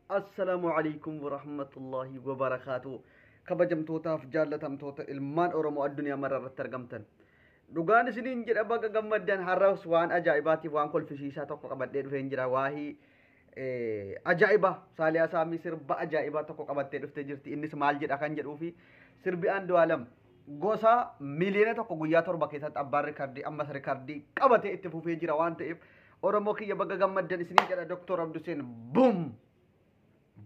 السلام عليكم ورحمة الله وبركاته. كبجمتوتا في جالتمتوتا المان أورمو الدنيا مرة ترجمتن. دوغان سنين جرا بقى جمدان حرس وان أجايباتي وان كل فيشيسا توكو قبدين فين جرا واهي أجايبة سالي أسامي سرب أجايبة توكو قبدين فتجرتي إني سمال جرا كان جرو في سربي أندو عالم gosa miliyoona tokko guyyaa torba keessatti abbaan rikardii ammas rikardii qabatee itti fufee jira waan ta'eef Oromoo kiyya baga gammaddan isinii jedha Dr. Abduseen bum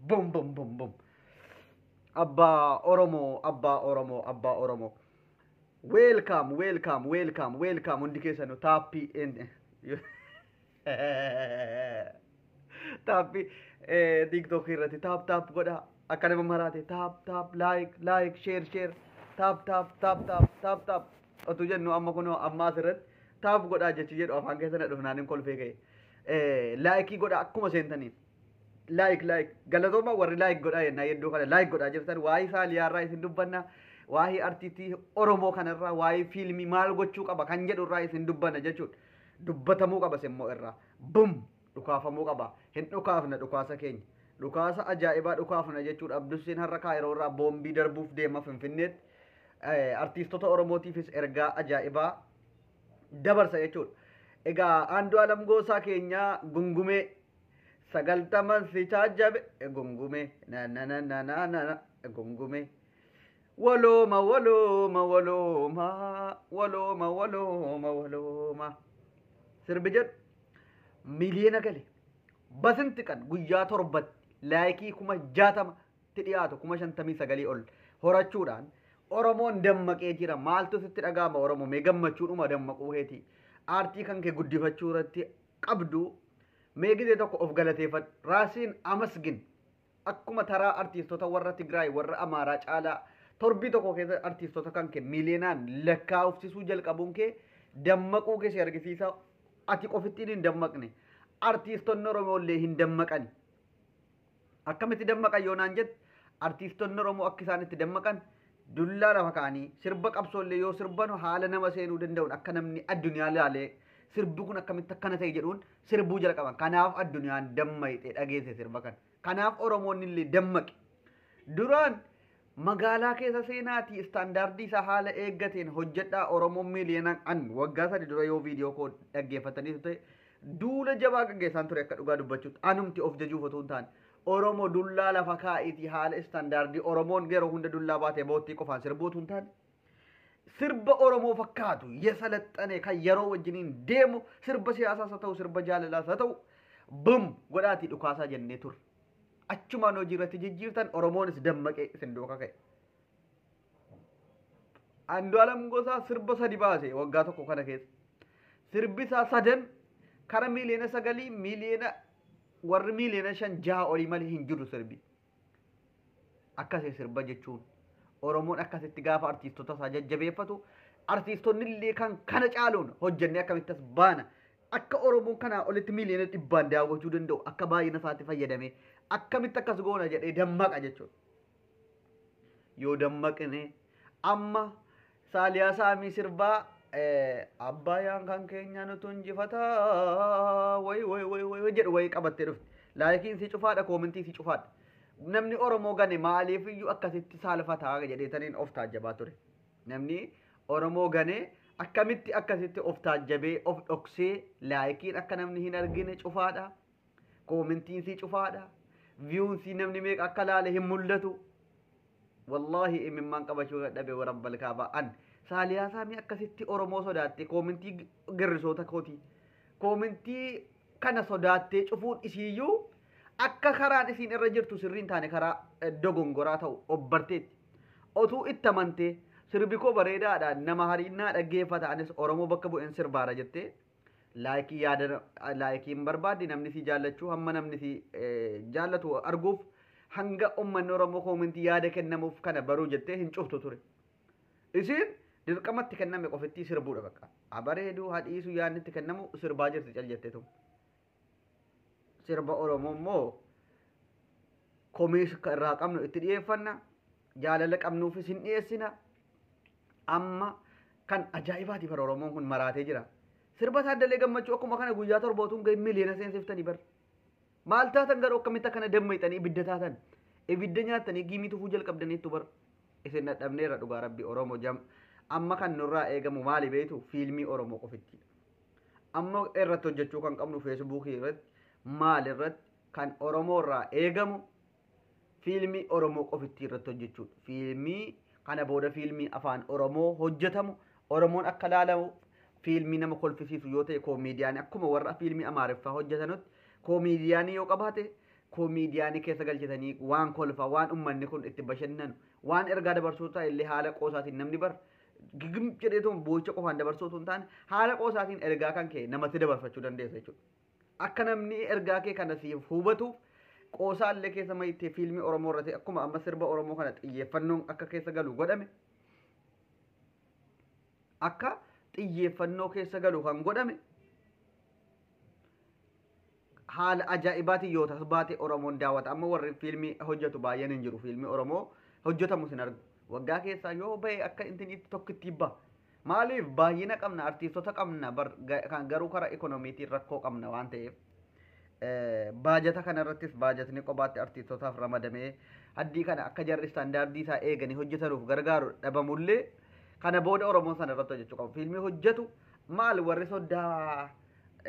bum bum bum bum abbaa Oromoo welcome hundi keessanuu taappii taappii TikTok irratti taap godha akka nama maraate taap like share tap otu jennu amma kunoo amma asirratti taap godhaa jechi jedhu afaan keessana dhufnaan hin kolfee ka'e laayikii godha akkuma seentaniin laayik galatooma warri laayik godhaa yennaa yeddoo kana laayik godhaa jirtan waa'ee saaliyaarraa isin dubbanna waa'ee artistii Oromoo kanarraa waa'ee fiilmii maal gochuu qaba kan jedhu irraa isin dubbanna jechuudha dubbatamuu qaba semmoo irraa bum dhukaafamuu qaba hin dhukaafna dhukaasa keenya dhukaasa ajaa'ibaa dhukaafna jechuudha Abdusiin har'a kaayiroo irraa boombii darbuuf deema Finfinneetti artistoota Oromootiifis ergaa ajaa'ibaa dabarsa jechuudha. Egaa Andu'aalam Goosaa keenya gungumee 90 si caajabe gungumee na gungumee walooma sirbi jedhu miliyoona gale basinti kan guyyaa torbatti laayikii 60,000 dhiyaatu 59,000 ol horachuudhaan Oromoon dammaqee jira maaltu sitti dhaga'ama Oromoo mee gammachuudhuma dammaquu heeti aartii kan kee guddifachuu irratti qabdu mee gizee tokko of galateeffadhu raasiin amasgin akkuma taraa artiistota warra Tigraay warra Amaaraa caalaa torbii tokko keessa artiistota kan kee miliyoonaan lakkaa'ufsisuu jalqabuun kee dammaquu kee si argisiisa ati qofittiin hin dammaqne artiistonni Oromoo illee hin dammaqani akkamitti dammaqan yoonaan jette artiistonni Oromoo akka isaan itti dammaqan dullaa lafa kaanii sirba qabsoollee yoo sirban haala nama seenuu danda'uun akka namni addunyaa ilaalee sirbi kun akkamitti akkana ta'e jedhuun sirbuu jalqaban kanaaf addunyaan dammaqxe dhageesse sirba kan kanaaf Oromoonni illee dammaqe duraan magaalaa keessa seenaatii istaandaardii isaa haala eeggateen hojjedhaa Oromoon miliyoonaan an waggaa 3 dura yoo viidiyoo koo dhaggeeffatanii ta'e duula jabaa gaggeessaan ture akka dhugaa dubbachuutti anumti of jajuuf otoo hin taane Oromoo dullaa lafa kaa'itii haala istaandaardii Oromoon yeroo hunda dullaa baatee boottii qofaan sirbuutu hin taane sirba Oromoo fakkaatu yesalaxxane kan yeroo wajjiniin deemu sirba siyaasaas haa ta'u sirba jaalalaas haa ta'u bum godhaatii dhukaasaa jennee turre achumaan hojii irratti jijjiirtan Oromoonis dammaqee isin duuka ka'e. Andu'aalam Goosaa sirba 3 baase waggaa tokko kana keessa sirbi isaa 3 kara miliyoona 9 miliyoona warri miliyoona 5 olii malee hin jiru sirbi akkasii sirba jechuun Oromoon akkasitti gaafa artiistota isaa jajjabeeffatu artiistonni illee kan kana caaluun hojjennee akkamittas baana akka Oromoon kanaa olitti miliyoona 100 daawwachuu danda'u akka baay'ina isaatti fayyadamee akkamitti akkas goona jedhee dammaqa jechuudha yoo dammaqne amma saaliyaa saamii sirbaa abbaayaan kan keenya nutu injifataa way jedhu way qabattee dhufte laayikiin si cufaadha koomentii si cufaadha namni Oromoo gane maaliif iyyuu akkasitti saalfataa jedheetaniin of taajjabaa ture namni Oromoo gane akkamitti akkasitti of taajjabee of dhoksee laayikiin akka namni hin argine cufaadha koomentiin si cufaadha viyuun si namni meeqa akka laale hin mul'atu wallaahi imimmaan qabachuu dhabe warabbal kaabaa an saaliyaa saamii akkasitti Oromoo sodaatte koomentii girrisoota kooti koomentii kana sodaattee cufuun isiiyyuu akka karaan isiin irra jirtu sirriin taane karaa dogongoraa ta'u obbarteetti otuu itti amantee sirbi koo bareedaadha nama hariinnaa dhaggeeffata anis Oromoo bakka bu'een sirbaara jettee laayikii yaada laayikiin barbaaddi namni si jaallachuu hamma namni si jaallatu arguuf hanga ummanni Oromoo koomentii yaada kennamuuf kana baruu jettee hin cuftu ture isiin dirqamatti kenname qofittii sirbuudha bakka abareeduu hadhiisu yaannitti kennamu sirbaa jirti cal jettee tum sirba Oromoo immoo komiis irraa qabnu itti dhiyeeffanna jaalala qabnuufis hin dhiyeessina amma kan ajaa'ibaati bara Oromoon kun maraatee jira sirba Taaddalee Gammachuu akkuma kana guyyaa torbootuun ga'e miliyoona seensiftanii bar maal taatan garuu akkamitti akkana dammayxanii ibidda taatan ibidda nyaatanii giimii tufuu jalqabdaniitu bar isin dhadhabneerra dhugaa rabbi oromoo jam amma kan nurraa eegamu maali beektu fiilmii oromoo qofitti amma irratti hojjechuu kan qabnu feesbuukii irratti maal irratti kan oromoo irraa eegamu fiilmii oromoo qofitti irratti hojjechuudha fiilmii kana booda fiilmii afaan oromoo hojjetamu oromoon akka laalamu fiilmii nama kolfisiisu yoo ta'e koomiidiyaanii akkuma warra fiilmii amaariffaa hojjetanutti koomiidiyaanii yoo qabaate koomiidiyaanii keessa galchatanii waan kolfa waan ummanni kun itti bashannanu waan ergaa dabarsuu ta'a illee haala qoosaatiin namni bar gigim jedheetu boocha qofaan dabarsuutu hin taane haala qoosaatiin ergaa kan kee namatti dabarfachuu dandeessa jechuudha. Akka namni ergaa kee kana siif hubatuuf qoosaallee keessa mayittee fiilmii Oromoo irratti akkuma amma sirba Oromoo kana xiyyeeffannoon akka keessa galu godhame akka xiyyeeffannoo keessa galu kan godhame haala ajaa'ibaatiin yoo ta'u baate Oromoon daawwata amma warri fiilmii hojjetu baay'een hin jiru fiilmii Oromoo hojjetamu sin argu waggaa keessaa yoo bahe akka intiniitti tokkitti ibba maaliif baay'ina qabna artiistota qabna kan garuu karaa ikoonomiitiin rakkoo qabna waan ta'eef baajata kanarrattis baajatni qobaatti artiistotaaf ramadamee haddii kana akka jarri istaandaardii isaa eeganii hojjetanuuf gargaaru dhabamullee kana booda Oromoon sana irratti hojjechuu qabu fiilmii hojjetu maal warri soddaa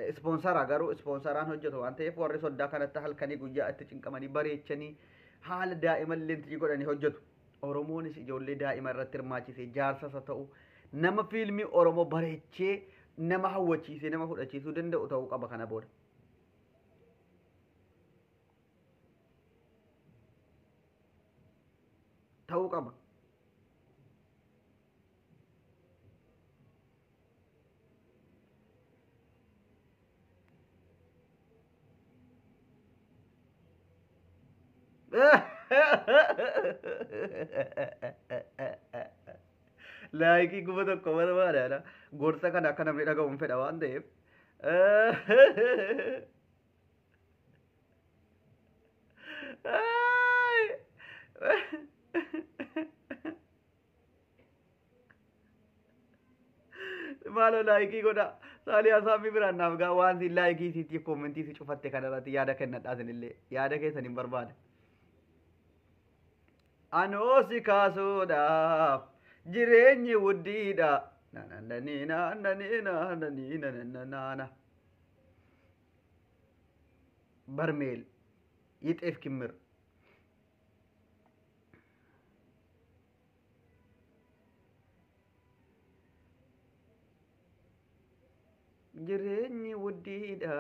ispoonsara garuu ispoonsaraan hojjetu waan ta'eef warri soddaa kanatti halkanii guyyaa itti cinqamanii bareechanii haala daa'imallee itti godhanii hojjetu. Oromoonis ijoollee daa'ima irratti hirmaachisee jaarsasa ta'u nama fiilmii Oromoo bareechee nama hawwachiisee nama fudhachiisuu danda'u ta'uu qaba kana booda. Ta'uu qaba. Laayikii guba tokko barbaadaadha. Gorsa kana akka namni dhagahuun fedha waan ta'eef. Maaloo laayikii godha. Saalii Asaamii biraan naaf gaa waan siin laayikii siitiif koomentii si cufatte kanarratti yaada kennadhaa sinillee yaada keessan hin barbaada. Anoosi kaasuudhaaf jireenyi wuddiidha. Barmeel yixeef kimmir. Jireenyi wuddiidha.